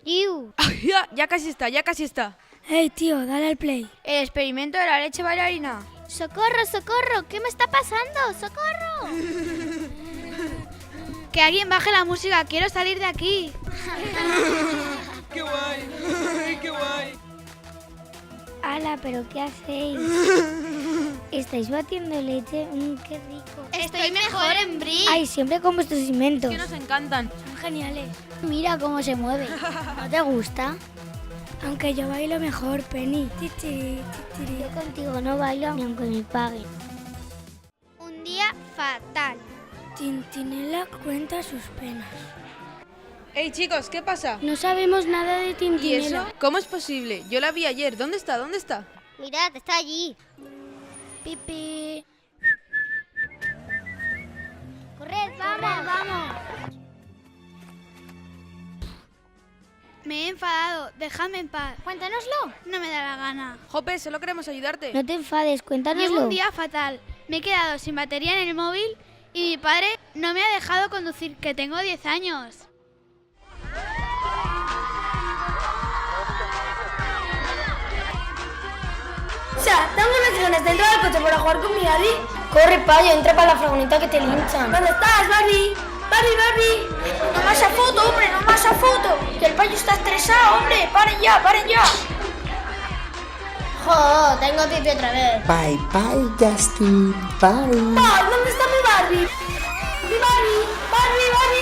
¡Iu! Ya casi está, ya casi está. Hey, tío, dale al play. El experimento de la leche bailarina. ¡Socorro, socorro! ¿Qué me está pasando? ¡Socorro! Que alguien baje la música, quiero salir de aquí. ¡Qué guay! ¡Qué guay! ¡Hala, pero qué hacéis! ¿Estáis batiendo leche? ¡Qué rico! Estoy mejor en Brie. ¡Ay, siempre con vuestros inventos! Que nos encantan. Son geniales. Mira cómo se mueve. ¿No te gusta? Aunque yo bailo mejor, Penny. Titiri, titiri. Yo contigo no bailo ni aunque me paguen. Un día fatal. Tintinela cuenta sus penas. Hey chicos, ¿qué pasa? No sabemos nada de ¿Y Tintinela. eso? ¿Cómo es posible? Yo la vi ayer. ¿Dónde está? ¿Dónde está? Mirad, está allí. Pipi. ¡Corred, vamos! ¡Vamos! Me he enfadado, dejadme en paz. Cuéntanoslo. No me da la gana. Jope, solo queremos ayudarte. No te enfades, cuéntanoslo. Llevo un día fatal. Me he quedado sin batería en el móvil y mi padre no me ha dejado conducir, que tengo 10 años. O sea, dame unas ganas dentro del coche para jugar con mi Ari. Corre, payo, entra para la furgoneta que te linchan. ¿Dónde estás, Barbie? Barbie. No más a foto, hombre, no más a foto. Que el payo está estresado, hombre. Paren ya, paren ya. ¡Jo! Tengo pipi otra vez. Bye bye, Justin. Bye. Pa, ¿dónde está mi Barbie? Mi Barbie,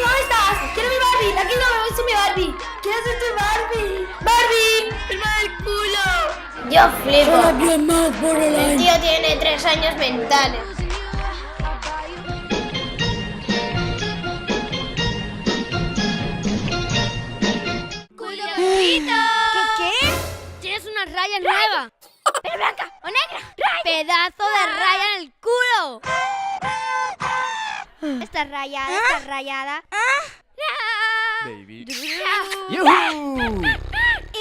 ¿dónde estás? Quiero mi Barbie, aquí no me gusta mi Barbie. Quiero ser tu Barbie. Barbie, firma del culo. Yo flipo. más por El tío tiene 3 años mentales. ¿Qué? Tienes unas rayas nuevas. ¡Pero blanca o negra! Pedazo de raya en el culo. Está rayada, está rayada. Baby.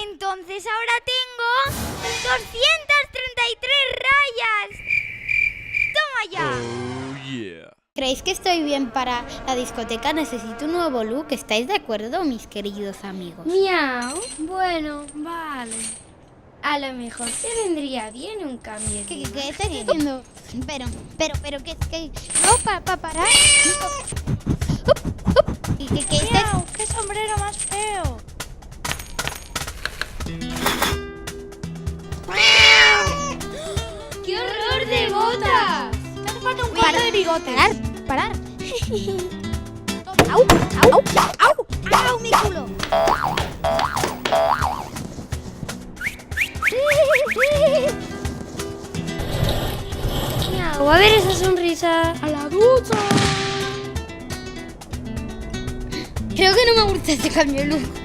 Entonces ahora tengo 233 rayas. ¡Toma ya! Oh yeah. ¿Creéis que estoy bien para la discoteca? Necesito un nuevo look. ¿Estáis de acuerdo, mis queridos amigos? Miau. Bueno, vale. A lo mejor te vendría bien un cambio. ¿Qué estás diciendo? Pero, ¿qué? No, para parar. ¿Y qué estás? Miau, qué sombrero más feo. ¡Qué horror de botas! Me hace falta un cuarto de bigotes. Parar. ¡Au! ¡Au, mi culo! Miau, a ver esa sonrisa. A la ducha. Creo que no me gusta este cambio de look.